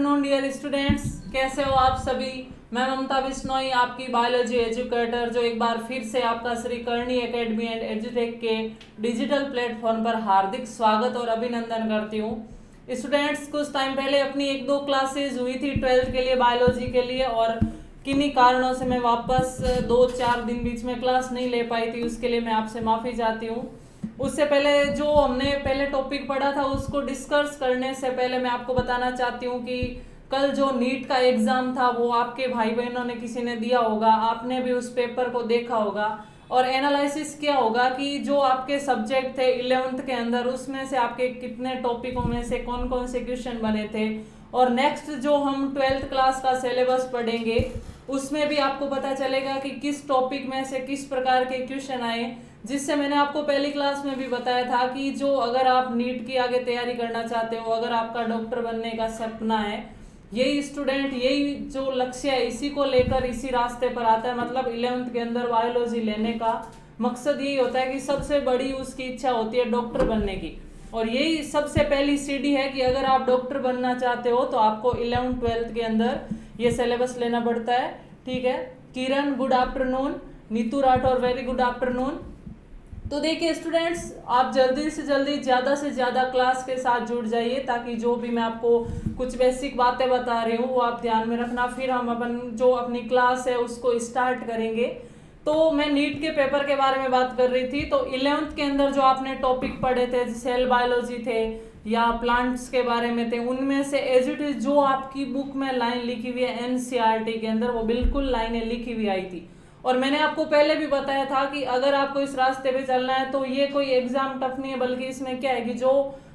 Afternoon dear students, कैसे हो आप सभी। मैं ममता बिश्नोई, आपकी बायोलॉजी एजुकेटर, जो एक बार फिर से आपका श्री करणी एकेडमी एंड एजुटेक के डिजिटल प्लेटफॉर्म पर हार्दिक स्वागत और अभिनंदन करती हूँ। स्टूडेंट्स, कुछ टाइम पहले अपनी एक दो क्लासेज हुई थी 12th के लिए, बायोलॉजी के लिए, और किन्हीं कारणों से मैं वापस 2-4 दिन बीच में क्लास नहीं ले पाई थी। उसके लिए मैं आपसे माफ़ी चाहती हूँ। उससे पहले जो हमने पहले टॉपिक पढ़ा था उसको डिस्कस करने से पहले मैं आपको बताना चाहती हूँ कि कल जो नीट का एग्ज़ाम था वो आपके भाई बहनों ने किसी ने दिया होगा, आपने भी उस पेपर को देखा होगा और एनालिसिस किया होगा कि जो आपके सब्जेक्ट थे 11th के अंदर उसमें से आपके कितने टॉपिकों में से कौन कौन से क्वेश्चन बने थे। और नेक्स्ट जो हम 12th क्लास का सिलेबस पढ़ेंगे उसमें भी आपको पता चलेगा कि किस टॉपिक में से किस प्रकार के क्वेश्चन आए, जिससे मैंने आपको पहली क्लास में भी बताया था कि जो अगर आप नीट की आगे तैयारी करना चाहते हो, अगर आपका डॉक्टर बनने का सपना है, यही स्टूडेंट यही जो लक्ष्य है इसी को लेकर इसी रास्ते पर आता है। मतलब 11th के अंदर बायोलॉजी लेने का मकसद यही होता है कि सबसे बड़ी उसकी इच्छा होती है डॉक्टर बनने की, और यही सबसे पहली सीढ़ी है कि अगर आप डॉक्टर बनना चाहते हो तो आपको 11th-12th के अंदर ये सिलेबस लेना पड़ता है। ठीक है, Kiran good afternoon, Neetu Rathore very good afternoon. तो देखिए स्टूडेंट्स, आप जल्दी से जल्दी ज़्यादा से ज़्यादा क्लास के साथ जुड़ जाइए ताकि जो भी मैं आपको कुछ बेसिक बातें बता रही हूँ वो आप ध्यान में रखना। फिर हम अपन जो अपनी क्लास है उसको स्टार्ट करेंगे। तो मैं नीट के पेपर के बारे में बात कर रही थी। तो 11th के अंदर जो आपने टॉपिक पढ़े थे, सेल बायोलॉजी थे या प्लांट्स के बारे में थे, उनमें से एज इट इज जो आपकी बुक में लाइन लिखी हुई है एनसीईआरटी के अंदर वो बिल्कुल लाइनें लिखी हुई आई थी। और मैंने आपको पहले भी बताया था कि अगर आपको इस रास्ते पे चलना है तो ये कोई एग्जाम टफ नहीं है, बल्कि इसमें क्या है कि जो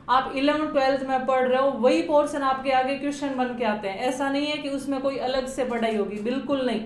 आप 11th-12th में पढ़ रहे हो वही पोर्शन आपके आगे क्वेश्चन बन के आते हैं। ऐसा नहीं है कि उसमें कोई अलग से पढ़ाई होगी, बिल्कुल नहीं।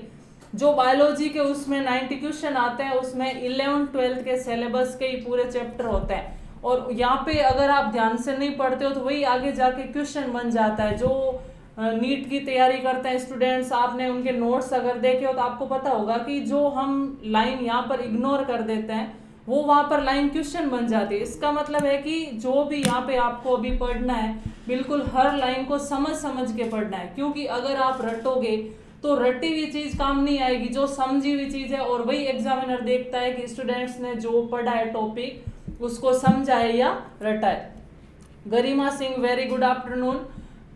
जो बायोलॉजी के उसमें 90 क्वेश्चन आते हैं उसमें 11th-12th के सिलेबस के ही पूरे चैप्टर होते हैं, और यहाँ पे अगर आप ध्यान से नहीं पढ़ते हो तो वही आगे जाके क्वेश्चन बन जाता है। जो नीट की तैयारी करते हैं स्टूडेंट्स, आपने उनके नोट्स अगर देखे हो तो आपको पता होगा कि जो हम लाइन यहाँ पर इग्नोर कर देते हैं वो वहाँ पर लाइन क्वेश्चन बन जाती है। इसका मतलब है कि जो भी यहाँ पे आपको अभी पढ़ना है बिल्कुल हर लाइन को समझ समझ के पढ़ना है, क्योंकि अगर आप रटोगे तो रटी हुई चीज काम नहीं आएगी, जो समझी हुई चीज है। और वही एग्जामिनर देखता है कि स्टूडेंट्स ने जो पढ़ा है टॉपिक उसको समझा है या रटा है। Garima Singh very good afternoon.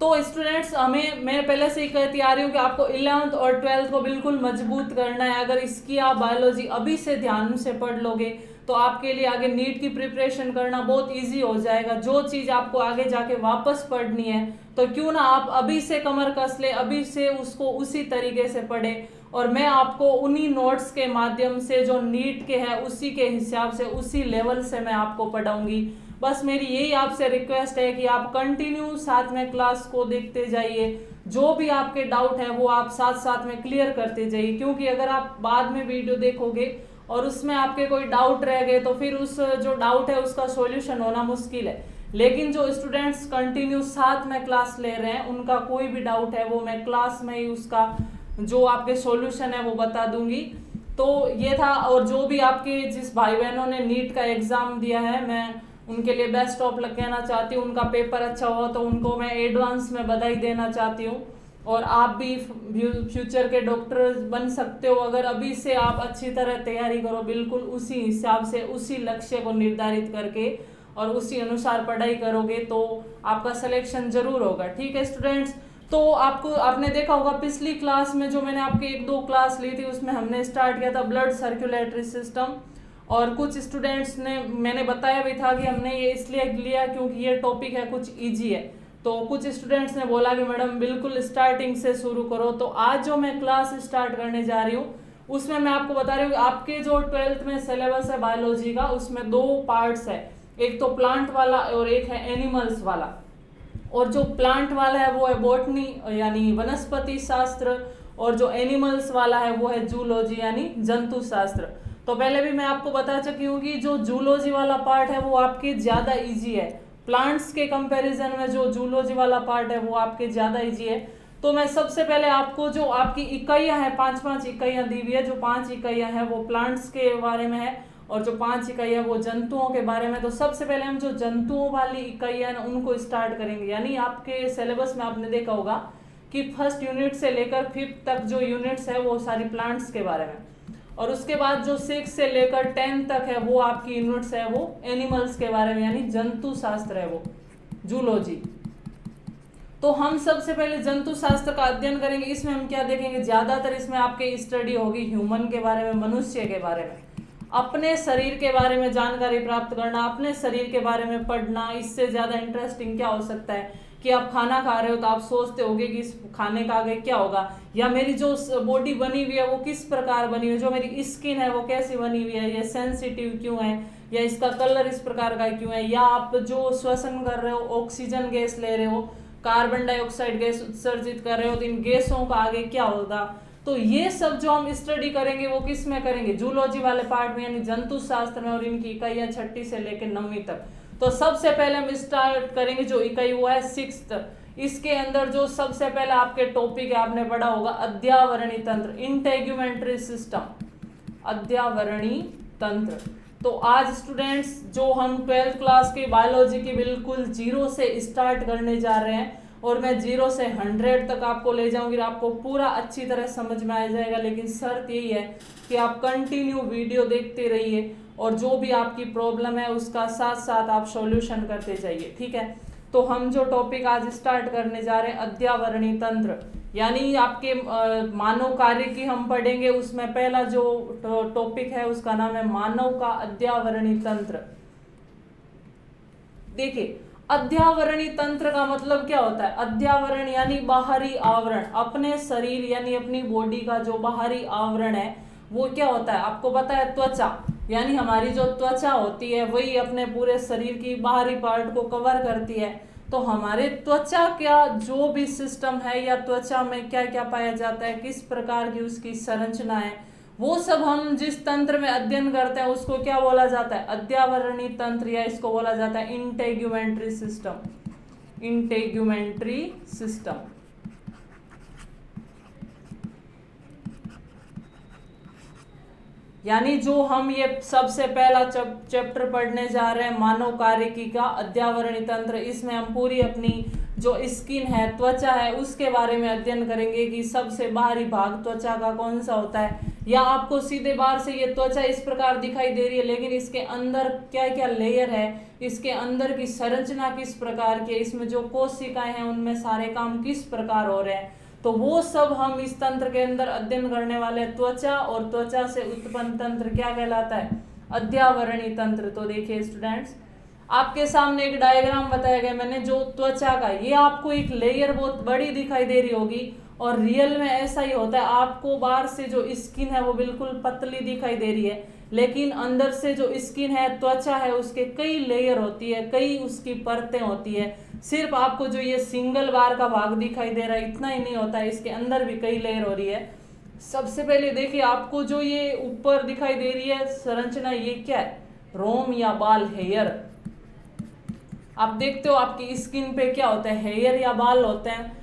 तो स्टूडेंट्स, मैं पहले से ही कहती आ रही हूँ कि आपको 11th और 12th को बिल्कुल मजबूत करना है। अगर इसकी आप बायोलॉजी अभी से ध्यान से पढ़ लोगे तो आपके लिए आगे नीट की प्रिपरेशन करना बहुत इजी हो जाएगा। जो चीज़ आपको आगे जाके वापस पढ़नी है तो क्यों ना आप अभी से कमर कस ले, अभी से उसको उसी तरीके से पढ़े, और मैं आपको उन्हीं नोट्स के माध्यम से जो नीट के हैं उसी के हिसाब से उसी लेवल से मैं आपको पढ़ाऊंगी। बस मेरी यही आपसे रिक्वेस्ट है कि आप कंटिन्यू साथ में क्लास को देखते जाइए, जो भी आपके डाउट है वो आप साथ साथ में क्लियर करते जाइए, क्योंकि अगर आप बाद में वीडियो देखोगे और उसमें आपके कोई डाउट रह गए तो फिर उस जो डाउट है उसका सॉल्यूशन होना मुश्किल है। लेकिन जो स्टूडेंट्स कंटिन्यू साथ में क्लास ले रहे हैं उनका कोई भी डाउट है वो मैं क्लास में ही उसका जो आपके सॉल्यूशन है वो बता दूंगी। तो ये था, और जो भी आपके जिस भाई बहनों ने नीट का एग्ज़ाम दिया है मैं उनके लिए बेस्ट ऑफ लक कहना चाहती हूँ। उनका पेपर अच्छा हुआ तो उनको मैं एडवांस में बधाई देना चाहती हूँ, और आप भी फ्यूचर के डॉक्टर बन सकते हो अगर अभी से आप अच्छी तरह तैयारी करो, बिल्कुल उसी हिसाब से उसी लक्ष्य को निर्धारित करके और उसी अनुसार पढ़ाई करोगे तो आपका सिलेक्शन जरूर होगा। ठीक है स्टूडेंट्स, तो आपने देखा होगा पिछली क्लास में जो मैंने आपकी 1-2 क्लास ली थी उसमें हमने स्टार्ट किया था ब्लड सर्कुलेटरी सिस्टम, और कुछ स्टूडेंट्स ने मैंने बताया भी था कि हमने ये इसलिए लिया क्योंकि ये टॉपिक है कुछ इजी है। तो कुछ स्टूडेंट्स ने बोला कि मैडम बिल्कुल स्टार्टिंग से शुरू करो। तो आज जो मैं क्लास स्टार्ट करने जा रही हूँ उसमें मैं आपको बता रही हूँ आपके जो 12th में सिलेबस है बायोलॉजी का उसमें 2 पार्ट्स है, एक तो प्लांट वाला और एक है एनिमल्स वाला। और जो प्लांट वाला है वो है बॉटनी यानी वनस्पति शास्त्र, और जो एनिमल्स वाला है वो है जूलॉजी यानी जंतु शास्त्र। तो पहले भी मैं आपको बता चुकी हूँ कि जो जूलॉजी वाला पार्ट है वो आपके ज़्यादा इजी है, प्लांट्स के कंपैरिजन में जो जूलॉजी वाला पार्ट है वो आपके ज़्यादा इजी है। तो मैं सबसे पहले आपको जो आपकी इकाइयाँ हैं 5-5 इकाइयाँ दी हुई है, जो 5 इकाइयाँ हैं वो प्लांट्स के बारे में है और जो 5 इकाइयाँ वो जंतुओं के बारे में। तो सबसे पहले हम जो जंतुओं वाली इकाइयाँ हैं उनको स्टार्ट करेंगे। यानी आपके सिलेबस में आपने देखा होगा कि फर्स्ट यूनिट से लेकर 5th तक जो यूनिट्स है वो सारी प्लांट्स के बारे में, और उसके बाद जो 6 से लेकर 10 तक है वो आपकी यूनिट्स है वो एनिमल्स के बारे में, यानी जंतु शास्त्र है वो जूलॉजी। तो हम सबसे पहले जंतु शास्त्र का अध्ययन करेंगे। इसमें हम क्या देखेंगे, ज्यादातर इसमें आपके स्टडी होगी ह्यूमन के बारे में, मनुष्य के बारे में, अपने शरीर के बारे में जानकारी प्राप्त करना, अपने शरीर के बारे में पढ़ना। इससे ज्यादा इंटरेस्टिंग क्या हो सकता है कि आप खाना खा रहे हो तो आप सोचते होगे कि इस खाने का आगे क्या होगा, या मेरी जो बॉडी बनी हुई है वो किस प्रकार बनी हुई है, जो मेरी स्किन है वो कैसी बनी हुई है, ये सेंसिटिव क्यों है, या इसका कलर इस प्रकार का क्यों है, या आप जो श्वसन कर रहे हो, ऑक्सीजन गैस ले रहे हो, कार्बन डाइऑक्साइड गैस उत्सर्जित कर रहे हो, तो इन गैसों का आगे क्या होगा। तो ये सब जो हम स्टडी करेंगे वो किस में करेंगे, जूलॉजी वाले पार्ट में, यानी जंतु शास्त्र में, और इनकी इकाइयां 6ठी से लेकर 9वीं तक। तो सबसे पहले हम स्टार्ट करेंगे जो इकाई वो है 6th। इसके अंदर जो सबसे पहले आपके टॉपिक है, आपने पढ़ा होगा अध्यावरणी तंत्र, इंटेग्यूमेंट्री सिस्टम, अध्यावरणी तंत्र। तो आज स्टूडेंट्स जो हम 12th क्लास की बायोलॉजी की बिल्कुल 0 से स्टार्ट करने जा रहे हैं, और मैं 0 से 100 तक आपको ले जाऊंगी, आपको पूरा अच्छी तरह समझ में आ जाएगा। लेकिन शर्त यही है कि आप कंटिन्यू वीडियो देखते रहिए, और जो भी आपकी प्रॉब्लम है उसका साथ साथ आप सॉल्यूशन करते जाइए, ठीक है। तो हम जो टॉपिक आज स्टार्ट करने जा रहे हैं अध्यावरणी तंत्र, यानी आपके मानव कार्य की हम पढ़ेंगे। उसमें पहला जो टॉपिक है उसका नाम है मानव का अध्यावरणी तंत्र। देखिए, अध्यावरणी तंत्र का मतलब क्या होता है, अध्यावरण यानी बाहरी आवरण, अपने शरीर यानी अपनी बॉडी का जो बाहरी आवरण है वो क्या होता है, आपको पता है त्वचा, यानी हमारी जो त्वचा होती है वही अपने पूरे शरीर की बाहरी पार्ट को कवर करती है। तो हमारे त्वचा का जो भी सिस्टम है, या त्वचा में क्या क्या पाया जाता है, किस प्रकार की उसकी संरचना है, वो सब हम जिस तंत्र में अध्ययन करते हैं उसको क्या बोला जाता है, अध्यावरणी तंत्र, या इसको बोला जाता है इंटेग्यूमेंट्री सिस्टम, इंटेग्यूमेंट्री सिस्टम। यानी जो हम ये सबसे पहला चैप्टर पढ़ने जा रहे हैं मानव कार्यकी का अध्यावरणी तंत्र, इसमें हम पूरी अपनी जो स्किन है, त्वचा है, उसके बारे में अध्ययन करेंगे कि सबसे बाहरी भाग त्वचा का कौन सा होता है, या आपको सीधे बाहर से ये त्वचा इस प्रकार दिखाई दे रही है, लेकिन इसके अंदर क्या क्या लेयर है, इसके अंदर की संरचना किस प्रकार की है, इसमें जो कोशिकाएं हैं उनमें सारे काम किस प्रकार हो रहे हैं, तो वो सब हम इस तंत्र के अंदर अध्ययन करने वाले हैं। त्वचा और त्वचा से उत्पन्न तंत्र क्या कहलाता है, अध्यावरणी तंत्र। तो देखिए स्टूडेंट्स, आपके सामने एक डायग्राम बताया गया मैंने, जो त्वचा का, ये आपको एक लेयर बहुत बड़ी दिखाई दे रही होगी, और रियल में ऐसा ही होता है। आपको बाहर से जो स्किन है वो बिल्कुल पतली दिखाई दे रही है, लेकिन अंदर से जो स्किन है, त्वचा है, उसके कई लेयर होती है, कई उसकी परतें होती है। सिर्फ आपको जो ये सिंगल बार का भाग दिखाई दे रहा है इतना ही नहीं होता है, इसके अंदर भी कई लेयर हो रही है। सबसे पहले देखिए, आपको जो ये ऊपर दिखाई दे रही है संरचना, ये क्या है, रोम या बाल, हेयर। आप देखते हो आपकी स्किन पे क्या होता है, हेयर या बाल होते हैं।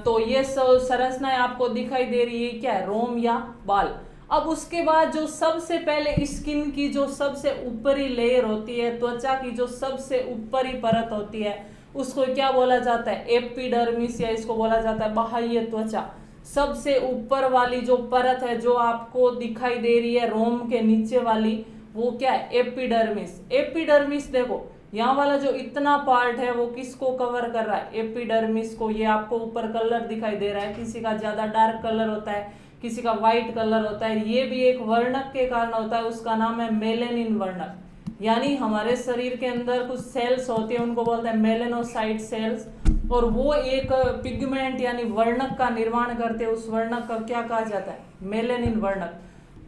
तो ये संरचनाएं आपको दिखाई दे रही है, क्या है, रोम या बाल। अब उसके बाद जो सबसे पहले स्किन की जो सबसे ऊपरी लेयर होती है, त्वचा की जो सबसे ऊपरी परत होती है, उसको क्या बोला जाता है, एपिडर्मिस, या इसको बोला जाता है बाह्य त्वचा। सबसे ऊपर वाली जो परत है जो आपको दिखाई दे रही है रोम के नीचे वाली, वो क्या है, एपिडर्मिस। एपिडर्मिस देखो, यहाँ वाला जो इतना पार्ट है वो किसको कवर कर रहा है, एपिडर्मिस को। ये आपको ऊपर कलर दिखाई दे रहा है, किसी का ज्यादा डार्क कलर होता है, किसी का व्हाइट कलर होता है। ये भी एक वर्णक के कारण होता है, उसका नाम है मेलेनिन वर्णक। यानी हमारे शरीर के अंदर कुछ सेल्स होती है, उनको बोलते हैं मेलेनोसाइट सेल्स, और वो एक पिगमेंट यानी वर्णक का निर्माण करते हैं। उस वर्णक का क्या कहा जाता है, मेलेनिन वर्णक।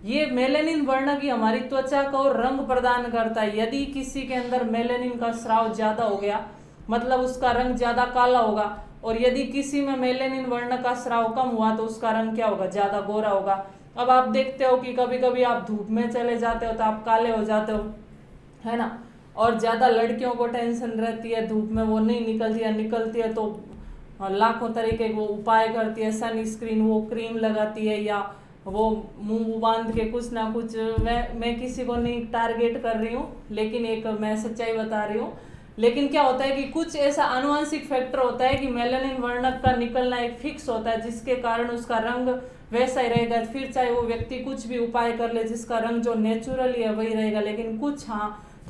ये मेलेनिन वर्णक ही हमारी त्वचा को रंग प्रदान करता है। यदि किसी के अंदर मेलेनिन का स्राव ज्यादा हो गया, मतलब उसका रंग ज्यादा काला होगा, और यदि किसी में मेलेनिन वर्ण का स्राव कम हुआ तो उसका रंग क्या होगा, ज्यादा गोरा होगा। अब आप देखते हो कि कभी कभी आप धूप में चले जाते हो तो आप काले हो जाते हो, है ना। और ज्यादा लड़कियों को टेंशन रहती है, धूप में वो नहीं निकलती है, निकलती है तो लाखों तरीके वो उपाय करती है, सन स्क्रीन वो क्रीम लगाती है, या वो मुंह बांध के कुछ ना कुछ। मैं किसी को नहीं टारगेट कर रही हूँ, लेकिन एक मैं सच्चाई बता रही हूँ। लेकिन क्या होता है कि कुछ ऐसा आनुवंशिक फैक्टर होता है कि मेलानिन वर्णक का निकलना एक फिक्स होता है, जिसके कारण उसका रंग वैसा ही रहेगा, फिर चाहे वो व्यक्ति कुछ भी उपाय कर ले जिसका रंग जो नेचुरली है वही रहेगा। लेकिन कुछ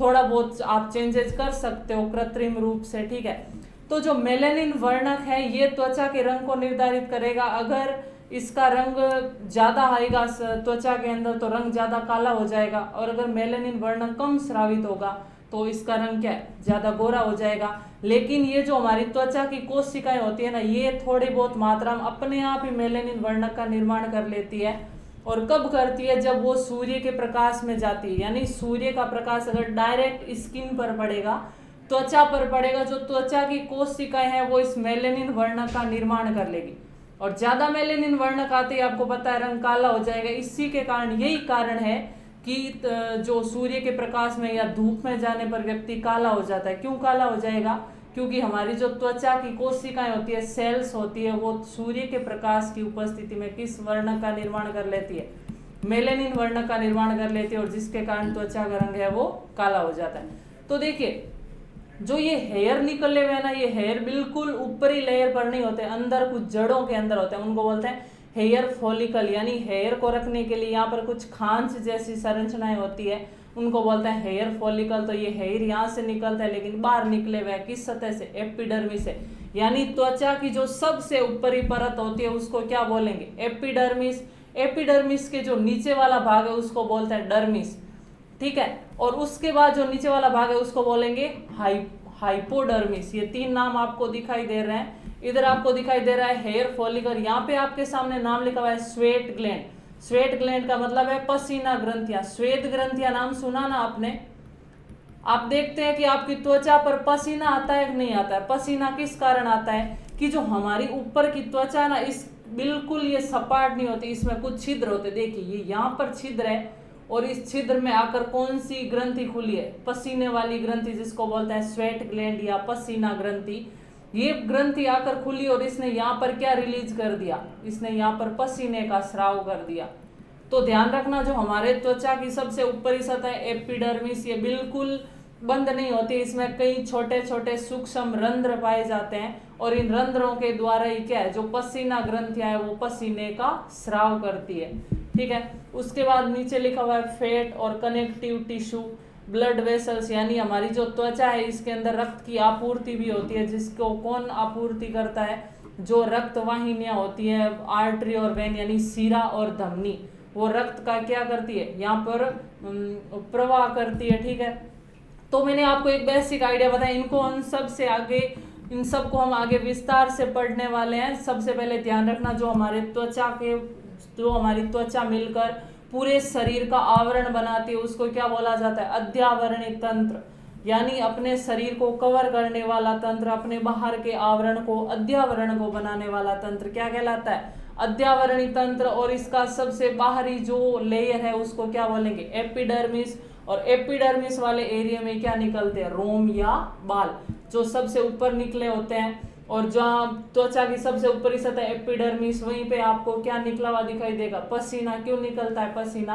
थोड़ा बहुत आप चेंजेस कर सकते हो कृत्रिम रूप से, ठीक है। तो जो मेलानिन वर्णक है ये त्वचा के रंग को निर्धारित करेगा। अगर इसका रंग ज़्यादा आएगा त्वचा के अंदर तो रंग ज़्यादा काला हो जाएगा, और अगर मेलानिन वर्णक कम स्रावित होगा तो इसका रंग क्या है, ज़्यादा गोरा हो जाएगा। लेकिन ये जो हमारी त्वचा की कोशिकाएं होती है ना, ये थोड़ी बहुत मात्रा में अपने आप ही मेलानिन वर्णक का निर्माण कर लेती है। और कब करती है, जब वो सूर्य के प्रकाश में जाती है। यानी सूर्य का प्रकाश अगर डायरेक्ट स्किन पर पड़ेगा, त्वचा पर पड़ेगा, जो त्वचा की कोशिकाएं हैं वो इस मेलानिन वर्णक का निर्माण कर लेगी। और ज्यादा मेलानिन वर्णक आते ही आपको पता है रंग काला हो जाएगा। इसी के कारण, यही कारण है कि जो सूर्य के प्रकाश में या धूप में जाने पर व्यक्ति काला हो जाता है। क्यों काला हो जाएगा? क्योंकि हमारी जो त्वचा की कोशिकाएं होती है, सेल्स होती है, वो सूर्य के प्रकाश की उपस्थिति में किस वर्णक का निर्माण कर लेती है, मेलानिन वर्णक का निर्माण कर लेती है, और जिसके कारण त्वचा का रंग है वो काला हो जाता है। तो देखिए, जो ये हेयर निकले हुए ना, ये हेयर बिल्कुल ऊपरी लेयर पर नहीं होते, अंदर कुछ जड़ों के अंदर होते हैं। उनको बोलते हैं हेयर फॉलिकल। यानी हेयर को रखने के लिए यहाँ पर कुछ खांच जैसी संरचनाएं होती है, उनको बोलते हैं हेयर फॉलिकल। तो ये हेयर यहाँ से निकलता है, लेकिन बाहर निकले हुए किस सतह से, एपिडर्मिस से। यानी त्वचा की जो सबसे ऊपरी परत होती है उसको क्या बोलेंगे, एपिडर्मिस। एपिडर्मिस के जो नीचे वाला भाग है उसको बोलते हैं डर्मिस, ठीक है। और उसके बाद जो नीचे वाला भाग है उसको बोलेंगे हाइपोडर्मिस। ये तीन नाम आपको दिखाई दे रहे हैं। इधर आपको दिखाई दे रहा है हेयर फॉलिकल, यहाँ पे आपके सामने नाम लिखा हुआ है स्वेट ग्लैंड। स्वेट ग्लैंड का मतलब है पसीना ग्रंथियां। श्वेत ग्रंथियां नाम सुना ना आपने? आप देखते हैं कि आपकी त्वचा पर पसीना आता है कि नहीं आता है? पसीना किस कारण आता है कि जो हमारी ऊपर की त्वचा है ना, इस बिल्कुल ये सपाट नहीं होती, इसमें कुछ छिद्र होते। देखिए ये यहाँ पर छिद्र है, और इस छिद्र में आकर कौन सी ग्रंथि खुली है, पसीने वाली ग्रंथि, जिसको बोलते हैं स्वेट ग्लैंड या पसीना ग्रंथि। ये ग्रंथि आकर खुली और इसने यहाँ पर क्या रिलीज कर दिया, इसने यहाँ पर पसीने का स्राव कर दिया। तो ध्यान रखना, जो हमारे त्वचा की सबसे ऊपरी सतह एपिडर्मिस, ये बिल्कुल बंद नहीं होती, इसमें कई छोटे छोटे सूक्ष्म रंध्र पाए जाते हैं, और इन रंध्रों के द्वारा ही क्या है, जो पसीना ग्रंथियां है वो पसीने का स्राव करती है, ठीक है। उसके बाद नीचे लिखा हुआ है फैट और कनेक्टिव टिश्यू, ब्लड वेसल्स। यानी हमारी जो त्वचा है इसके अंदर रक्त की आपूर्ति भी होती है, जिसको कौन आपूर्ति करता है, जो रक्त वाहिनियां होती है, आर्टरी और वेन, यानी सीरा और धमनी, वो रक्त का क्या करती है, यहाँ पर प्रवाह करती है, ठीक है। तो मैंने आपको एक बेसिक आइडिया बताया, इनको हम सबसे आगे, इन सबको हम आगे विस्तार से पढ़ने वाले हैं। सबसे पहले ध्यान रखना, जो हमारी त्वचा मिलकर पूरे शरीर का आवरण बनाती है उसको क्या बोला जाता है, अध्यावरणी तंत्र। यानी अपने शरीर को कवर करने वाला तंत्र, अपने बाहर के आवरण को, अध्यावरण को बनाने वाला तंत्र क्या कहलाता है, अध्यावरणी तंत्र। और इसका सबसे बाहरी जो लेयर है उसको क्या बोलेंगे, एपिडर्मिस। और एपिडर्मिस वाले एरिया में क्या निकलते हैं, रोम या बाल, जो सबसे ऊपर निकले होते हैं। और जहाँ त्वचा की सबसे ऊपरी सतह एपिडर्मिस, वहीं पे आपको क्या निकला हुआ दिखाई देगा, पसीना। क्यों निकलता है पसीना?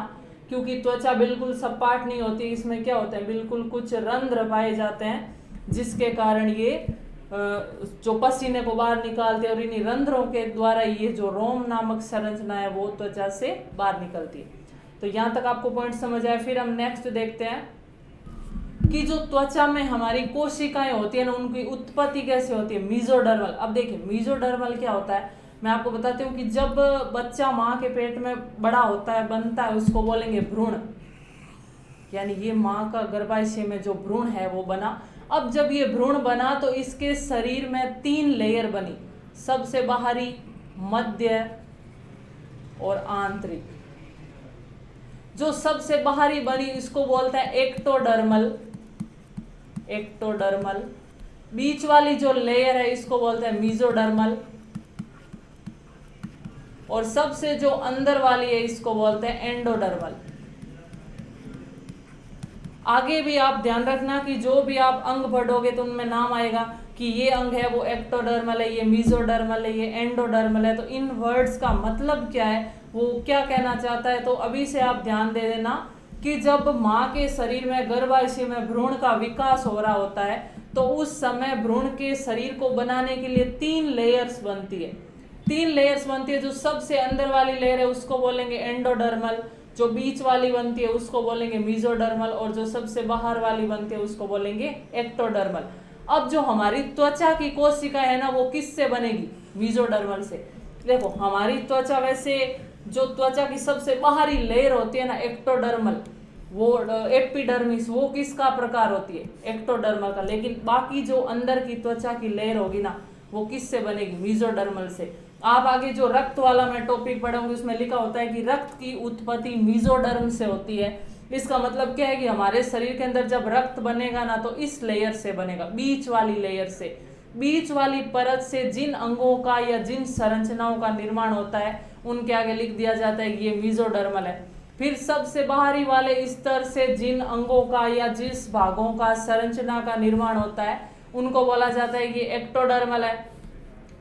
क्योंकि त्वचा बिल्कुल सपाट नहीं होती, इसमें क्या होता है, बिल्कुल कुछ रंध्र पाए जाते हैं, जिसके कारण ये जो पसीने को बाहर निकालते हैं, और इन्हीं रंध्रों के द्वारा ये जो रोम नामक संरचना है वो त्वचा से बाहर निकलती है। तो यहाँ तक आपको पॉइंट समझ आया। फिर हम नेक्स्ट देखते हैं कि जो त्वचा में हमारी कोशिकाएं होती है ना, उनकी उत्पत्ति कैसे होती है, मीजोडर्मल। अब देखिए मीजोडर्मल क्या होता है, मैं आपको बताती हूँ कि जब बच्चा माँ के पेट में बड़ा होता है, बनता है, उसको बोलेंगे भ्रूण। यानी ये माँ का गर्भाशय में जो भ्रूण है वो बना। अब जब ये भ्रूण बना तो इसके शरीर में 3 लेयर बनी, सबसे बाहरी, मध्य और आंतरिक। जो सबसे बाहरी बनी इसको बोलते हैं एक्टोडर्मल। एक्टोडर्मल। बीच वाली जो लेयर है इसको बोलते हैं मीजोडर्मल, और सबसे जो अंदर वाली है इसको बोलते हैं एंडोडर्मल। आगे भी आप ध्यान रखना कि जो भी आप अंग पढ़ोगे तो उनमें नाम आएगा कि ये अंग है वो एक्टोडर्मल है, ये मीजोडर्मल है, ये एंडोडर्मल है। तो इन वर्ड्स का मतलब क्या है, वो क्या कहना चाहता है, तो अभी से आप ध्यान दे देना कि जब माँ के शरीर में, गर्भाशय में भ्रूण का विकास हो रहा होता है, तो उस समय भ्रूण के शरीर को बनाने के लिए 3 लेयर्स बनती है। 3 लेयर्स बनती है। जो सबसे अंदर वाली लेयर है उसको बोलेंगे एंडोडर्मल, जो बीच वाली बनती है उसको बोलेंगे मीजोडर्मल, और जो सबसे बाहर वाली बनती है उसको बोलेंगे एक्टोडर्मल। अब जो हमारी त्वचा की कोशिका है ना, वो किससे बनेगी? मीजोडर्मल से। देखो हमारी त्वचा, वैसे जो त्वचा की सबसे बाहरी लेयर होती है ना एक्टोडर्मल, वो एपिडर्मिस, वो किसका प्रकार होती है? एक्टोडर्मल का। लेकिन बाकी जो अंदर की त्वचा की लेयर होगी ना, वो किससे बनेगी? मीजोडर्मल से। आप आगे जो रक्त वाला मैं टॉपिक पढ़ाऊंगी उसमें लिखा होता है कि रक्त की उत्पत्ति मीजोडर्म से होती है। इसका मतलब क्या है कि हमारे शरीर के अंदर जब रक्त बनेगा ना, तो इस लेयर से बनेगा, बीच वाली लेयर से। बीच वाली परत से जिन अंगों का या जिन संरचनाओं का निर्माण होता है उनके आगे लिख दिया जाता है कि ये मीजोडर्मल है। फिर सबसे बाहरी वाले स्तर से जिन अंगों का या जिस भागों का संरचना का निर्माण होता है उनको बोला जाता है कि एक्टोडर्मल है।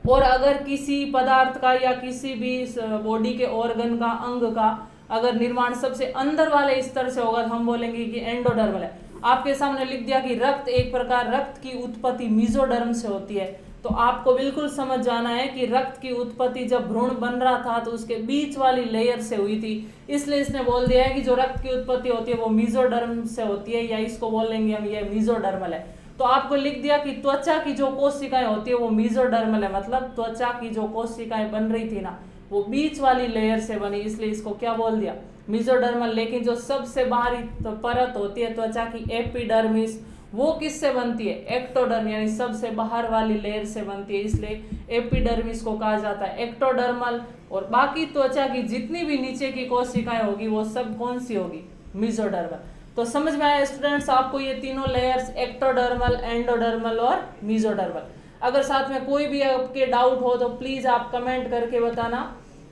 और अगर किसी पदार्थ का या किसी भी बॉडी के ऑर्गन का, अंग का अगर निर्माण सबसे अंदर वाले स्तर से होगा तो हम बोलेंगे कि एंडोडर्मल है। आपके सामने लिख दिया कि रक्त, एक प्रकार रक्त की उत्पत्ति मीजोडर्म से होती है, तो आपको बिल्कुल समझ जाना है कि रक्त की उत्पत्ति जब भ्रूण बन रहा था तो उसके बीच वाली लेयर से हुई थी। इसलिए इसने बोल दिया है कि जो रक्त की उत्पत्ति होती है वो मीजोडर्म से होती है, या इसको बोलेंगे हम ये मीजोडर्मल है। तो आपको लिख दिया कि त्वचा की जो कोशिकाएं होती है वो मीजोडर्मल है, मतलब त्वचा की जो कोशिकाएं बन रही थी ना वो बीच वाली लेयर से बनी, इसलिए इसको क्या बोल दिया? मीजोडर्मल। लेकिन जो सबसे बाहरी परत होती है त्वचा की, एपिडर्मिस, वो किससे बनती है? एक्टोडर्म, यानी सबसे बाहर वाली लेयर से बनती है, इसलिए एपिडर्मिस को कहा जाता है एक्टोडर्मल। और बाकी त्वचा की जितनी भी नीचे की कोशिकाएं होगी वो सब कौन सी होगी? मीजोडर्मल। तो समझ में आया स्टूडेंट्स आपको ये तीनों लेयर्स, एक्टोडर्मल, एंडोडर्मल और मीजोडर्मल। अगर साथ में कोई भी आपके डाउट हो तो प्लीज आप कमेंट करके बताना,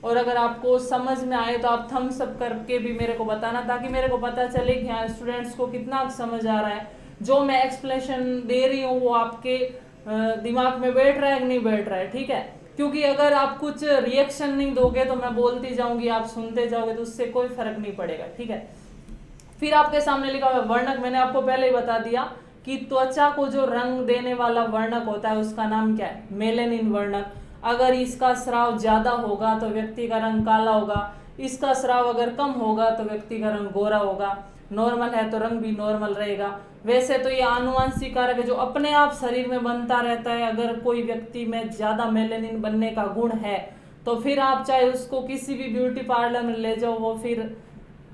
और अगर आपको समझ में आए तो आप थम्स अप करके भी मेरे को बताना, ताकि मेरे को पता चले कि हाँ स्टूडेंट्स को कितना समझ आ रहा है, जो मैं एक्सप्लेनेशन दे रही हूँ वो आपके दिमाग में बैठ रहा है कि नहीं बैठ रहा है। ठीक है, क्योंकि अगर आप कुछ रिएक्शन नहीं दोगे तो मैं बोलती जाऊंगी, आप सुनते जाओगे, तो उससे कोई फर्क नहीं पड़ेगा। ठीक है, फिर आपके सामने लिखा हुआ वर्णक, मैंने आपको पहले ही बता दिया कि त्वचा को जो रंग देने वाला वर्णक होता है उसका नाम क्या है? मेलेनिन वर्णक। अगर इसका स्राव ज्यादा होगा तो व्यक्ति का रंग काला होगा, इसका स्राव अगर कम होगा तो व्यक्ति का रंग गोरा होगा। नॉर्मल है तो रंग भी नॉर्मल रहेगा। वैसे तो ये आनुवंशिक कारक है जो अपने आप शरीर में बनता रहता है। अगर कोई व्यक्ति में ज्यादा मेलेनिन बनने का गुण है तो फिर आप चाहे उसको किसी भी ब्यूटी पार्लर में ले जाओ, वो फिर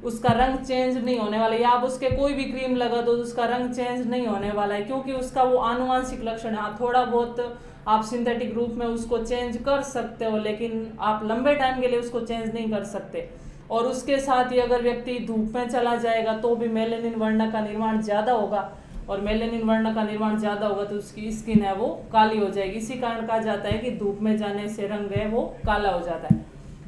उसका रंग चेंज नहीं होने वाला, या आप उसके कोई भी क्रीम लगा दो तो उसका रंग चेंज नहीं होने वाला है, क्योंकि उसका वो आनुवंशिक लक्षण है। थोड़ा बहुत आप सिंथेटिक रूप में उसको चेंज कर सकते हो, लेकिन आप लंबे टाइम के लिए उसको चेंज नहीं कर सकते। और उसके साथ ही अगर व्यक्ति धूप में चला जाएगा तो भी मेलेनिन वर्ण का निर्माण ज्यादा होगा, और मेलेनिन वर्ण का निर्माण ज्यादा होगा तो उसकी स्किन है वो काली हो जाएगी। इसी कारण कहा जाता है कि धूप में जाने से रंग है वो काला हो जाता है।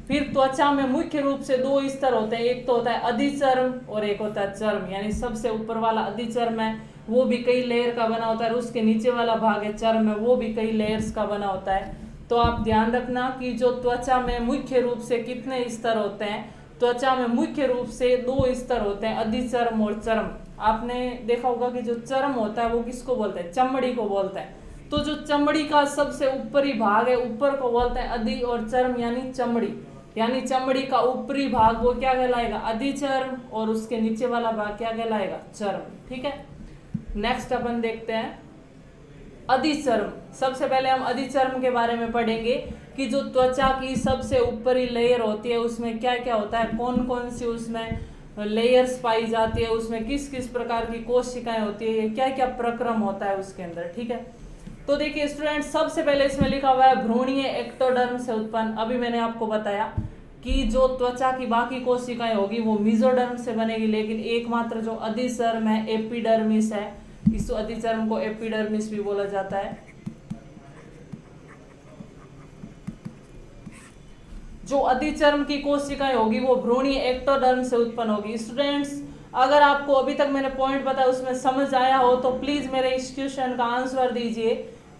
फिर त्वचा में मुख्य रूप से 2 स्तर होते हैं, एक तो होता है अधिचर्म और एक होता है चर्म। यानी सबसे ऊपर वाला अधिचर्म है, वो भी कई लेयर का बना होता है, और उसके नीचे वाला भाग है चर्म है, वो भी कई लेयर्स का बना होता है। तो आप ध्यान रखना कि जो त्वचा में मुख्य रूप से कितने स्तर होते हैं? त्वचा में मुख्य रूप से 2 स्तर होते हैं, अधिचर्म और चर्म। आपने देखा होगा कि जो चर्म होता है वो किसको बोलते हैं? चमड़ी को बोलते हैं। तो जो चमड़ी का सबसे ऊपरी भाग है, ऊपर को बोलते हैं अधि, और चर्म यानी चमड़ी, यानी चमड़ी का ऊपरी भाग वो क्या कहलाएगा? अधिचर्म, और उसके नीचे वाला भाग क्या कहलाएगा? चर्म। ठीक है, नेक्स्ट अपन देखते हैं अधिचर्म। सबसे पहले हम अधिचर्म के बारे में पढ़ेंगे कि जो त्वचा की सबसे ऊपरी लेयर होती है उसमें क्या क्या होता है, कौन कौन सी उसमें लेयर्स पाई जाती है, उसमें किस किस प्रकार की कोशिकाएं होती है, क्या क्या प्रक्रम होता है उसके अंदर। ठीक है, तो देखिए स्टूडेंट, सबसे पहले इसमें लिखा हुआ है भ्रूणीय एक्टोडर्म से उत्पन्न। अभी मैंने आपको बताया कि जो त्वचा की बाकी कोशिकाएं होगी वो मीजोडर्म से बनेगी, लेकिन एकमात्र जो अधिचर्म है, एपिडर्मिस है, इस अधिचर्म को एपिडर्मिस भी बोला जाता है। जो अधिचर्म की कोशिकाएं होगी वो भ्रूणीय एक्टोडर्म से उत्पन्न होगी। स्टूडेंट्स, अगर आपको अभी तक मैंने पॉइंट बताया उसमें समझ आया हो तो प्लीज मेरे इस क्वेश्चन का आंसर दीजिए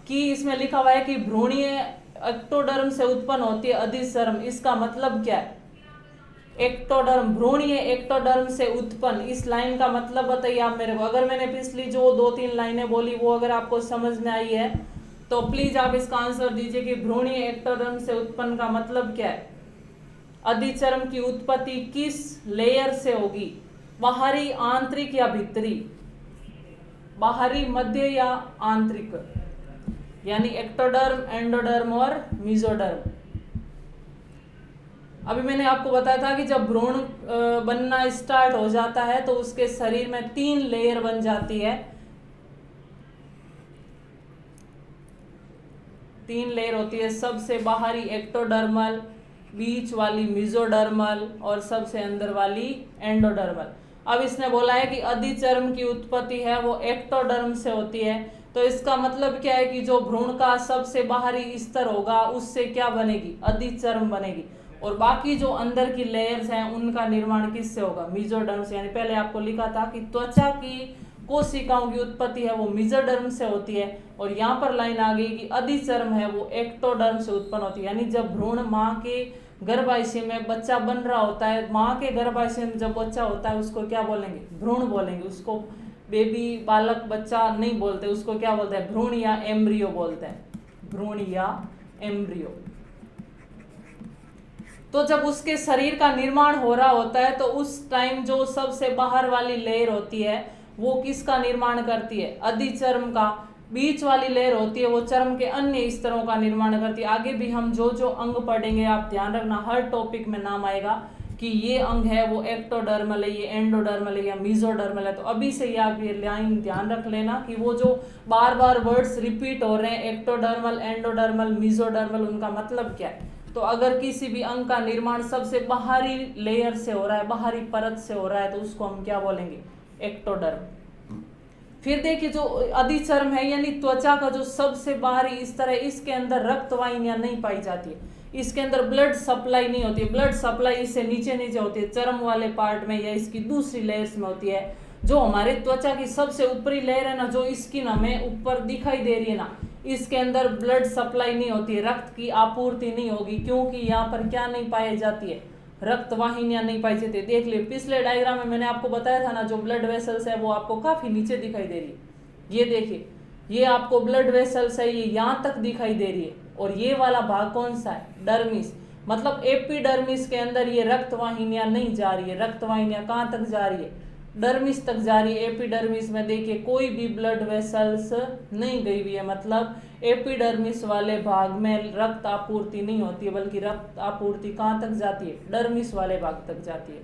कि इसमें लिखा हुआ है कि भ्रूणीय एक्टोडर्म से उत्पन्न होती है अधिचर्म, इसका मतलब क्या है? एक्टोडर्म भ्रूणीय एक्टोडर्म से उत्पन्न, इस लाइन का मतलब बताइए आप मेरे को। अगर मैंने पिछली जो 2-3 लाइनें बोली वो अगर आपको समझ में आई है तो प्लीज आप इसका आंसर दीजिए कि भ्रूणीय एक्टोडर्म से उत्पन्न का मतलब क्या है। अधिचर्म की उत्पत्ति किस लेयर से होगी, बाहरी, आंतरिक या भीतरी, बाहरी, मध्य या आंतरिक, यानी एक्टोडर्म, एंडोडर्म और मेसोडर्म। अभी मैंने आपको बताया था कि जब भ्रूण बनना स्टार्ट हो जाता है तो उसके शरीर में 3 लेयर बन जाती है। 3 लेयर होती है, सबसे बाहरी एक्टोडर्मल, बीच वाली मेसोडर्मल और सबसे अंदर वाली एंडोडर्मल। अब इसने बोला है कि अधिचर्म की उत्पत्ति है वो एक्टोडर्म से होती है, तो इसका मतलब क्या है कि जो भ्रूण का सबसे बाहरी स्तर होगा उससे क्या बनेगी, अधिचर्म बनेगी, और बाकी जो अंदर की लेयर्स हैं उनका निर्माण किससे होगा, मेसोडर्म से। यानी पहले आपको लिखा था कि त्वचा की कोशिकाओं की उत्पत्ति है वो मेसोडर्म से होती है, और यहाँ पर लाइन आ गई कि अधिचर्म है वो एक्टोडर्म से उत्पन्न होती है। यानी जब भ्रूण माँ के गर्भाशय में बच्चा बन रहा होता है, माँ के गर्भाशय में जब बच्चा होता है उसको क्या बोलेंगे, भ्रूण बोलेंगे, उसको बेबी, बालक, बच्चा नहीं बोलते, उसको क्या बोलते हैं, भ्रूण या एम्ब्रियो बोलते हैं, भ्रूण या एम्ब्रियो। तो जब उसके शरीर का निर्माण हो रहा होता है तो उस टाइम जो सबसे बाहर वाली लेयर होती है वो किसका निर्माण करती है, अधिचर्म का। बीच वाली लेयर होती है वो चर्म के अन्य स्तरों का निर्माण करती है। आगे भी हम जो जो अंग पढ़ेंगे आप ध्यान रखना, हर टॉपिक में नाम आएगा कि ये अंग है वो एक्टोडर्मल है, ये एंडोडर्मल है या मेसोडर्मल है। तो अभी से ही आप ये लाइन ध्यान रख लेना कि वो जो बार बार वर्ड्स रिपीट हो रहे हैं, एक्टोडर्मल, एंडोडर्मल, मेसोडर्मल, उनका मतलब क्या है। तो अगर किसी भी अंग का निर्माण सबसे बाहरी लेयर से हो रहा है, बाहरी परत से हो रहा है, तो उसको हम क्या बोलेंगे, एक्टोडर्म। फिर देखिए जो अधिचर्म है यानी त्वचा का जो सबसे बाहरी स्तर है, इसके अंदर रक्त वाहिनियां नहीं पाई जाती है, इसके अंदर ब्लड सप्लाई नहीं होती है। ब्लड सप्लाई इससे नीचे नीचे होती है, चर्म वाले पार्ट में या इसकी दूसरी लेयर्स में होती है। जो हमारे त्वचा की सबसे ऊपरी लेयर है ना, जो स्किन हमें ऊपर दिखाई दे रही है ना, इसके अंदर ब्लड सप्लाई नहीं होती है, रक्त की आपूर्ति नहीं होगी, क्योंकि यहाँ पर क्या नहीं पाई जाती है, रक्त वाहिनियां नहीं पाई जाती। देख लियो पिछले डायग्राम में मैंने आपको बताया था ना, जो ब्लड वेसल्स है वो आपको काफी नीचे दिखाई दे रही है। ये देखिए, ये आपको ब्लड वेसल्स है, ये यहाँ तक दिखाई दे रही है, और ये वाला भाग कौन सा है, डर्मिस, मतलब एपिडर्मिस के अंदर ये रक्त वाहिनियां नहीं जा रही है। रक्त वाहिनियां कहाँ तक जा रही है, डर्मिस तक जा रही है। एपिडर्मिस में देखिए कोई भी ब्लड वेसल्स नहीं गई हुई है, मतलब एपिडर्मिस वाले भाग में रक्त आपूर्ति नहीं होती है, बल्कि रक्त आपूर्ति कहाँ तक जाती है, डर्मिस वाले भाग तक जाती है।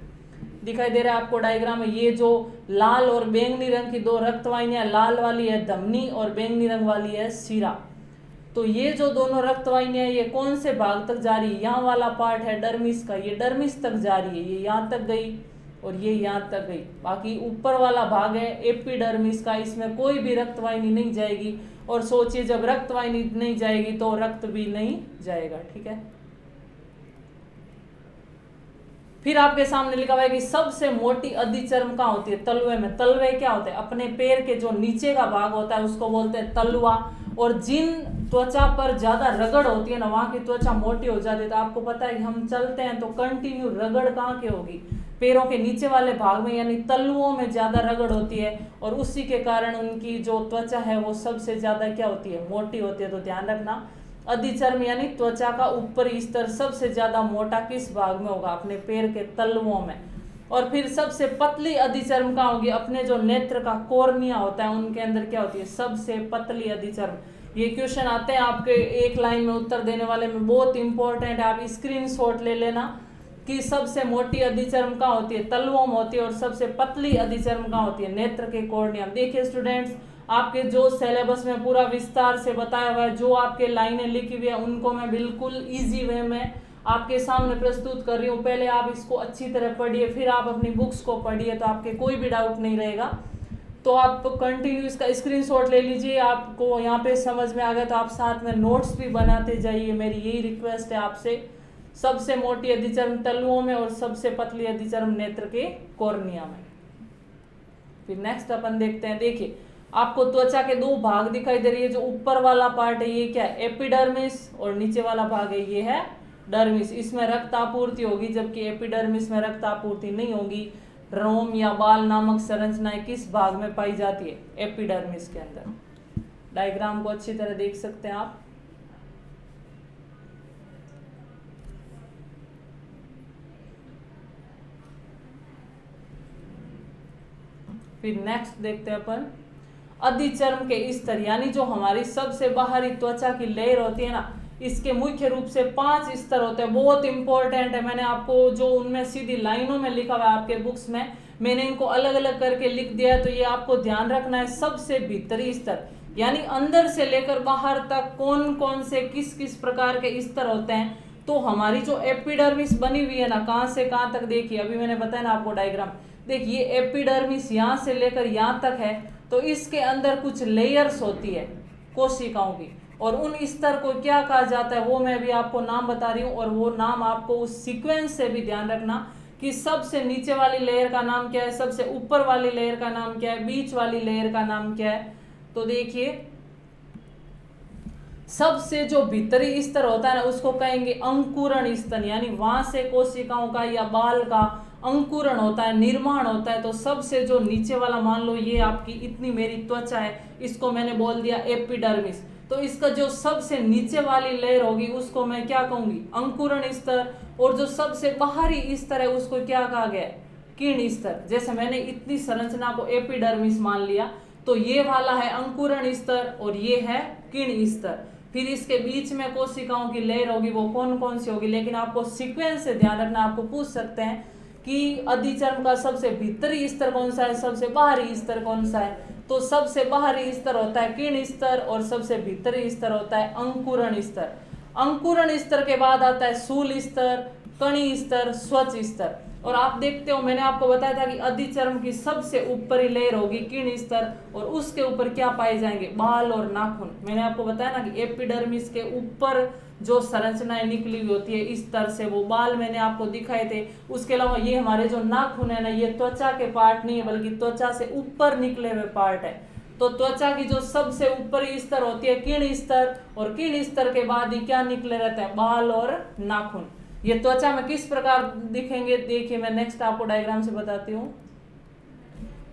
दिखाई दे रहा है आपको डायग्राम में, ये जो लाल और बैंगनी रंग की 2 रक्त वाहिनियां, लाल वाली है धमनी और बैंगनी रंग वाली है शिरा। तो ये जो दोनों रक्त वाहिनियां ये कौन से भाग तक जा रही है, यहाँ वाला पार्ट है डर्मिस का, ये डर्मिस तक जा रही है, ये यहाँ तक गई और ये यहाँ तक गई। बाकी ऊपर वाला भाग है एपिडर्मिस का, इसमें कोई भी रक्त वाहिनी नहीं जाएगी। और सोचिए जब रक्त वाहिनी नहीं जाएगी तो रक्त भी नहीं जाएगा, ठीक है। फिर आपके सामने लिखा हुआ है कि सबसे मोटी अधिचर्म कहाँ होती है, तलवे में। तलवे क्या होते हैं, अपने पैर के जो नीचे का भाग होता है उसको बोलते हैं तलवा। और जिन त्वचा पर ज्यादा रगड़ होती है ना, वहां की त्वचा मोटी हो जाती है। तो आपको पता है कि हम चलते हैं तो कंटिन्यू रगड़ कहाँ के होगी, पैरों के नीचे वाले भाग में, यानी तलुओं में ज्यादा रगड़ होती है, और उसी के कारण उनकी जो त्वचा है वो सबसे ज्यादा क्या होती है, मोटी होती है। तो ध्यान रखना, अधिचर्म यानी त्वचा का ऊपरी स्तर सबसे ज्यादा मोटा किस भाग में होगा, अपने पैर के तलुओं में। और फिर सबसे पतली अधिचर्म कहाँ होगी, अपने जो नेत्र का कॉर्निया होता है उनके अंदर क्या होती है, सबसे पतली अधिचर्म। ये क्वेश्चन आते हैं आपके एक लाइन में उत्तर देने वाले में, बहुत इंपॉर्टेंट है, आप स्क्रीनशॉट ले लेना कि सबसे मोटी अधिचर्म कहाँ होती है, तलुओं में होती है, और सबसे पतली अधिचर्म कहाँ होती है, नेत्र के कॉर्निया। देखिए स्टूडेंट्स, आपके जो सिलेबस में पूरा विस्तार से बताया हुआ है, जो आपके लाइनें लिखी हुई है उनको मैं बिल्कुल इजी वे में आपके सामने प्रस्तुत कर रही हूँ। पहले आप इसको अच्छी तरह पढ़िए, फिर आप अपनी बुक्स को पढ़िए, तो आपके कोई भी डाउट नहीं रहेगा। तो आप कंटिन्यू इसका स्क्रीनशॉट ले लीजिए, आपको यहाँ पे समझ में आ गया तो आप साथ में नोट्स भी बनाते जाइए, मेरी यही रिक्वेस्ट है आपसे। सबसे मोटी अधिचर्म तलुओं में और सबसे पतली अधिचर्म नेत्र के कॉर्निया में। फिर नेक्स्ट अपन देखते हैं, देखिए आपको त्वचा के 2 भाग दिखाई दे रही है। जो ऊपर वाला पार्ट है ये क्या है, एपिडर्मिस, और नीचे वाला भाग है ये है डर्मिस, इसमें रक्त आपूर्ति होगी जबकि एपिडर्मिस में रक्त आपूर्ति नहीं होगी। रोम या बाल नामक संरचनाएं किस भाग में पाई जाती है? एपिडर्मिस के अंदर। डायग्राम को अच्छी तरह देख सकते हैं आप। फिर नेक्स्ट देखते हैं अपन अधिचर्म के स्तर, यानी जो हमारी सबसे बाहरी त्वचा की लेयर होती है ना, इसके मुख्य रूप से 5 स्तर होते हैं। बहुत इंपॉर्टेंट है, मैंने आपको जो उनमें सीधी लाइनों में लिखा हुआ है आपके बुक्स में, मैंने इनको अलग अलग करके लिख दिया है, तो ये आपको ध्यान रखना है। सबसे भीतरी स्तर यानी अंदर से लेकर बाहर तक कौन कौन से किस किस प्रकार के स्तर होते हैं। तो हमारी जो एपिडर्मिस बनी हुई है ना, कहाँ से कहाँ तक देखिए, अभी मैंने बताया ना आपको डायग्राम, देखिए एपिडर्मिस यहाँ से लेकर यहाँ तक है, तो इसके अंदर कुछ लेयर्स होती है कोशिकाओं की, और उन स्तर को क्या कहा जाता है वो मैं भी आपको नाम बता रही हूँ। और वो नाम आपको उस सीक्वेंस से भी ध्यान रखना कि सबसे नीचे वाली लेयर का नाम क्या है, सबसे ऊपर वाली लेयर का नाम क्या है, बीच वाली लेयर का नाम क्या है। तो देखिए सबसे जो भीतरी स्तर होता है ना, उसको कहेंगे अंकुरण स्तर, यानी वहां से कोशिकाओं का या बाल का अंकुरण होता है, निर्माण होता है। तो सबसे जो नीचे वाला, मान लो ये आपकी इतनी मेरी त्वचा है, इसको मैंने बोल दिया एपिडर्मिस, तो इसका जो सबसे नीचे वाली लेयर होगी उसको मैं क्या कहूंगी? अंकुरण स्तर। और जो सबसे बाहरी स्तर है उसको क्या कहा गया? किरण स्तर। जैसे मैंने इतनी संरचना को एपिडर्मिस मान लिया, तो ये वाला है अंकुरण स्तर और ये है किरण स्तर। फिर इसके बीच में कोशिकाओं की लेयर होगी, वो कौन कौन सी होगी, लेकिन आपको सीक्वेंस से ध्यान रखना। आपको पूछ सकते हैं कि अधिचर्म का सबसे भीतरी स्तर कौन सा है, सबसे बाहरी स्तर कौन सा है, तो सबसे बाहरी स्तर होता है किरण स्तर और सबसे भीतरी स्तर होता है अंकुरण स्तर। अंकुरण स्तर के बाद आता है शूल स्तर, कणी स्तर, स्वच्छ स्तर। और आप देखते हो मैंने आपको बताया था कि अधिचर्म की सबसे ऊपरी लेयर होगी किरण स्तर, और उसके ऊपर क्या पाए जाएंगे? बाल और नाखून। मैंने आपको बताया ना कि एपिडर्मिस के ऊपर जो संरचनाएं निकली हुई होती है इस तरह से, वो बाल मैंने आपको दिखाए थे। उसके अलावा ये हमारे जो नाखून है ना, ये त्वचा के पार्ट नहीं है बल्कि त्वचा से ऊपर निकले हुए पार्ट है। तो त्वचा की जो सबसे ऊपरी स्तर होती है किरण स्तर, और किरण स्तर के बाद ही क्या निकले रहते हैं? बाल और नाखून। ये त्वचा में किस प्रकार दिखेंगे, देखिए मैं नेक्स्ट आपको डायग्राम से बताती हूँ।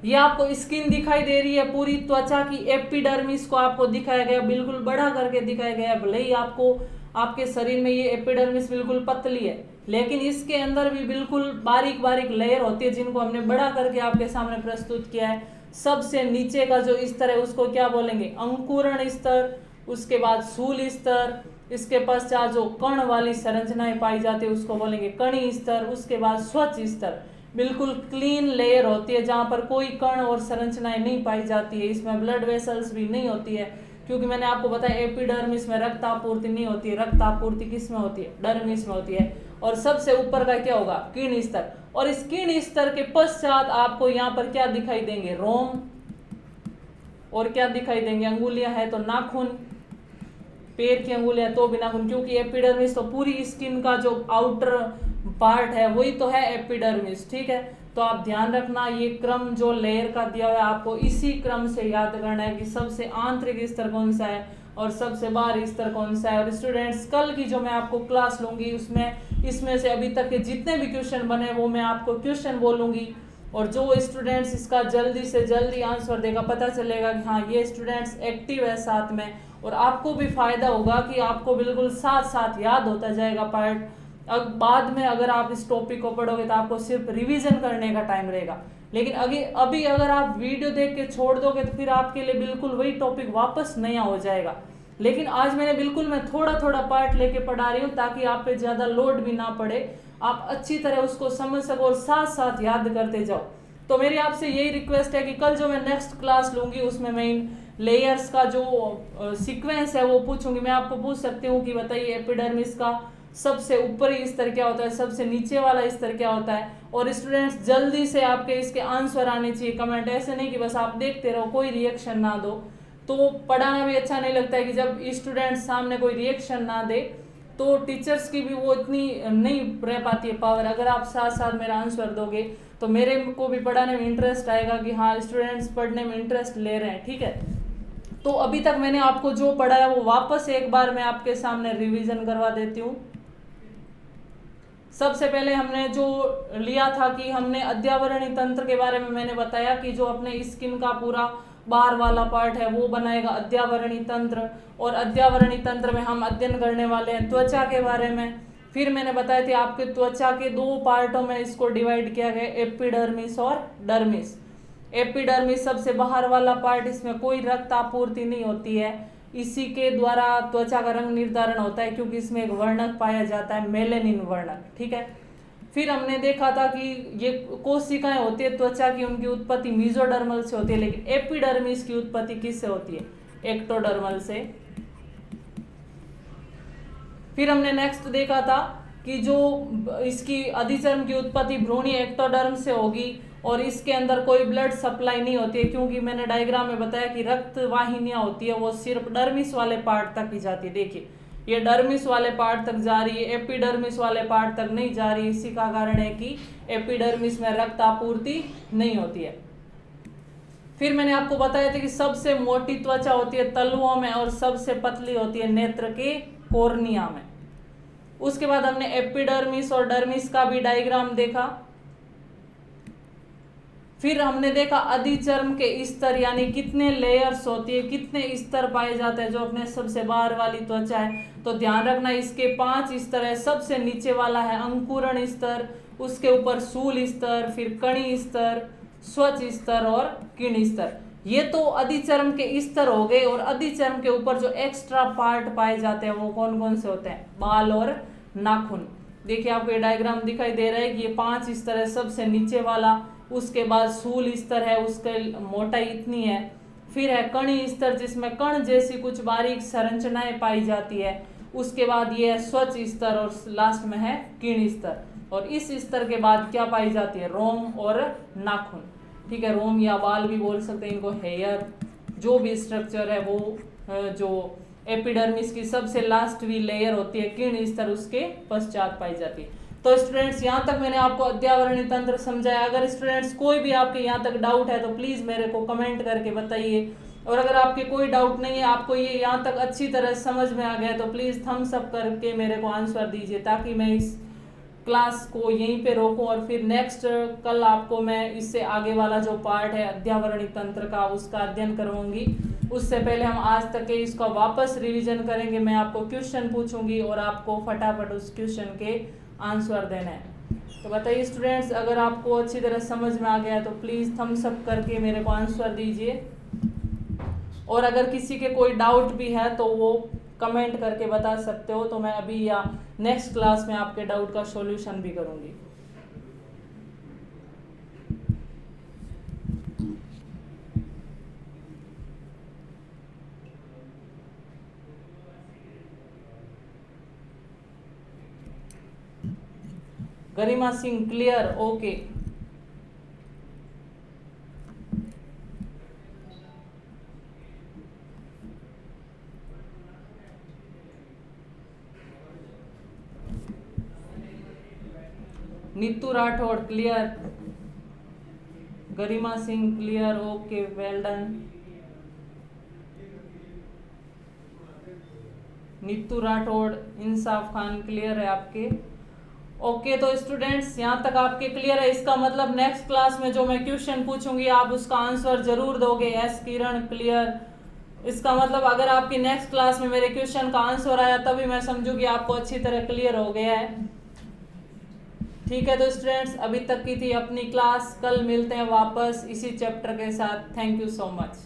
ये आपको स्किन दिखाई दे रही है पूरी त्वचा की, एपिडर्मिस को आपको दिखाया गया, बिल्कुल बड़ा करके दिखाया गया। भले ही आपको आपके शरीर में ये एपिडर्मिस बिल्कुल पतली है, लेकिन इसके अंदर भी बिल्कुल बारीक बारीक लेयर होती है जिनको हमने बड़ा करके आपके सामने प्रस्तुत किया है। सबसे नीचे का जो स्तर है उसको क्या बोलेंगे? अंकुरण स्तर। उसके बाद शूल स्तर, इसके पश्चात जो कण वाली संरचनाएं पाई जाती है उसको बोलेंगे कणी स्तर। उसके बाद स्वच्छ स्तर, बिल्कुल क्लीन लेयर होती है जहां पर कोई कण और संरचनाएं नहीं पाई जाती है। इसमें ब्लड वेसल्स भी नहीं होती है, क्योंकि मैंने आपको बताया एपिडर्मिस में रक्त आपूर्ति नहीं होती है। रक्त आपूर्ति किस में होती है? डर्मिस में होती है। और सबसे ऊपर का क्या होगा? किरण स्तर। और इस किरण स्तर के पश्चात आपको यहाँ पर क्या दिखाई देंगे? रोम। और क्या दिखाई देंगे? अंगुलियां है तो नाखून, पैर की अंगुलियां तो भी नाखून, क्योंकि एपिडर्मिस तो पूरी स्किन का जो आउटर पार्ट है वही तो है एपिडर्मिस। ठीक है, तो आप ध्यान रखना ये क्रम जो लेयर का दिया हुआ है आपको इसी क्रम से याद करना है कि सबसे आंतरिक स्तर कौन सा है और सबसे बाहरी स्तर कौन सा है। और स्टूडेंट्स कल की जो मैं आपको क्लास लूंगी उसमें इसमें से अभी तक के जितने भी क्वेश्चन बने वो मैं आपको क्वेश्चन बोलूंगी, और जो स्टूडेंट्स इसका जल्दी से जल्दी आंसर देगा, पता चलेगा कि हाँ ये स्टूडेंट्स एक्टिव है साथ में, और आपको भी फायदा होगा कि आपको बिल्कुल साथ साथ याद होता जाएगा पार्ट। अब बाद में अगर आप इस टॉपिक को पढ़ोगे तो आपको सिर्फ रिवीजन करने का टाइम रहेगा, लेकिन अभी अगर आप वीडियो देख के छोड़ दोगे तो फिर आपके लिए बिल्कुल वही टॉपिक वापस नया हो जाएगा। लेकिन आज मैं थोड़ा थोड़ा पार्ट लेके पढ़ा रही हूँ ताकि आप पे ज्यादा लोड भी ना पड़े, आप अच्छी तरह उसको समझ सको और साथ साथ याद करते जाओ। तो मेरी आपसे यही रिक्वेस्ट है कि कल जो मैं नेक्स्ट क्लास लूंगी उसमें मैं इन लेयर्स का जो सीक्वेंस है वो पूछूंगी। मैं आपको पूछ सकती हूँ कि बताइए एपिडर्मिस का सबसे ऊपरी स्तर क्या होता है, सबसे नीचे वाला स्तर क्या होता है। और स्टूडेंट्स जल्दी से आपके इसके आंसर आने चाहिए कमेंट, ऐसे नहीं कि बस आप देखते रहो कोई रिएक्शन ना दो, तो पढ़ाना भी अच्छा नहीं लगता है कि जब स्टूडेंट्स सामने कोई रिएक्शन ना दे तो टीचर्स की भी वो इतनी नहीं रह पाती है पावर। अगर आप साथ साथ मेरा आंसर दोगे तो मेरे को भी पढ़ाने में इंटरेस्ट आएगा कि हाँ स्टूडेंट्स पढ़ने में इंटरेस्ट ले रहे हैं। ठीक है, तो अभी तक मैंने आपको जो पढ़ाया वो वापस एक बार मैं आपके सामने रिवीजन करवा देती हूँ। सबसे पहले हमने जो लिया था कि हमने अध्यावरणीय तंत्र के बारे में मैंने बताया कि जो अपने स्किन का पूरा बाहर वाला पार्ट है वो बनाएगा अध्यावरणीय तंत्र, और अध्यावरणीय तंत्र में हम अध्ययन करने वाले हैं त्वचा के बारे में। फिर मैंने बताया था आपके त्वचा के दो पार्टों में इसको डिवाइड किया गया, एपिडर्मिस और डर्मिस। एपिडर्मिस सबसे बाहर वाला पार्ट, इसमें कोई रक्त आपूर्ति नहीं होती है, इसी के द्वारा त्वचा का रंग निर्धारण होता है क्योंकि इसमें एक वर्णक पाया जाता है, मेलेनिन वर्णक। ठीक है। फिर हमने देखा था कि ये कोशिकाएं होती है त्वचा की, उनकी उत्पत्ति मेसोडर्मल से होती है, लेकिन एपिडर्मिस की उत्पत्ति किससे होती है? एक्टोडर्मल से। फिर हमने नेक्स्ट देखा था कि जो इसकी अधिचर्म की उत्पत्ति भ्रूणीय एक्टोडर्म से होगी और इसके अंदर कोई ब्लड सप्लाई नहीं होती है क्योंकि मैंने डायग्राम में बताया कि रक्त वाहिनियां होती है वो सिर्फ डर्मिस वाले पार्ट तक ही जाती है। देखिए ये डर्मिस वाले पार्ट तक जा रही है, एपिडर्मिस वाले पार्ट तक नहीं जा रही। इसी का कारण है कि एपिडर्मिस में रक्त आपूर्ति नहीं होती है। फिर मैंने आपको बताया था कि सबसे मोटी त्वचा होती है तलुओं में और सबसे पतली होती है नेत्र के कॉर्निया में। उसके बाद हमने एपिडर्मिस और डर्मिस का भी डायग्राम देखा। फिर हमने देखा अधिचर्म के स्तर, यानी कितने लेयर्स होती है, कितने स्तर पाए जाते हैं जो अपने सबसे बाहर वाली त्वचा है। तो ध्यान रखना इसके 5 स्तर है। सबसे नीचे वाला है अंकुरण स्तर, उसके ऊपर सूल स्तर, फिर कणी स्तर, स्वच्छ स्तर और किण स्तर। ये तो अधिचर्म के स्तर हो गए। और अधिचर्म के ऊपर जो एक्स्ट्रा पार्ट पाए जाते हैं वो कौन कौन से होते हैं? बाल और नाखून। देखिए आपको ये डायग्राम दिखाई दे रहा है कि ये 5 स्तर है। सबसे नीचे वाला, उसके बाद सूल स्तर है, उसकी मोटाई इतनी है। फिर है कणी स्तर जिसमें कण जैसी कुछ बारीक संरचनाएं पाई जाती है। उसके बाद ये है स्वच्छ स्तर और लास्ट में है किण स्तर। और इस स्तर के बाद क्या पाई जाती है? रोम और नाखून। ठीक है, रोम या बाल भी बोल सकते हैं इनको, हेयर, जो भी स्ट्रक्चर है वो जो एपिडर्मिस की सबसे लास्ट भी लेयर होती है किण स्तर, उसके पश्चात पाई जाती है। तो स्टूडेंट्स यहाँ तक मैंने आपको अध्यावरणीय तंत्र समझाया। अगर स्टूडेंट्स कोई भी आपके यहाँ तक डाउट है तो प्लीज मेरे को कमेंट करके बताइए। और अगर आपके कोई डाउट नहीं है, आपको ये यहाँ तक अच्छी तरह समझ में आ गया तो प्लीज थम्स अप करके मेरे को आंसर दीजिए, ताकि मैं इस क्लास को यहीं पे रोकूं और फिर नेक्स्ट कल आपको मैं इससे आगे वाला जो पार्ट है अध्यावरणीय तंत्र का उसका अध्ययन करवाऊंगी। उससे पहले हम आज तक के इसका वापस रिवीजन करेंगे। मैं आपको क्वेश्चन पूछूंगी और आपको फटाफट उस क्वेश्चन के आंसर देना है। तो बताइए स्टूडेंट्स, अगर आपको अच्छी तरह समझ में आ गया है तो प्लीज़ थम्स अप करके मेरे को आंसर दीजिए। और अगर किसी के कोई डाउट भी है तो वो कमेंट करके बता सकते हो, तो मैं अभी या नेक्स्ट क्लास में आपके डाउट का सॉल्यूशन भी करूँगी। Garima Singh clear, okay. Neetu Rathore clear, Garima Singh clear, okay, well done. Neetu Rathore, Insaf Khan clear है आपके, ओके। तो स्टूडेंट्स यहाँ तक आपके क्लियर है। इसका मतलब नेक्स्ट क्लास में जो मैं क्वेश्चन पूछूंगी आप उसका आंसर जरूर दोगे। एस किरण क्लियर। इसका मतलब अगर आपकी नेक्स्ट क्लास में मेरे क्वेश्चन का आंसर आया तभी मैं समझूंगी आपको अच्छी तरह क्लियर हो गया है। ठीक है, तो स्टूडेंट्स अभी तक की थी अपनी क्लास, कल मिलते हैं वापस इसी चैप्टर के साथ। Thank you so much.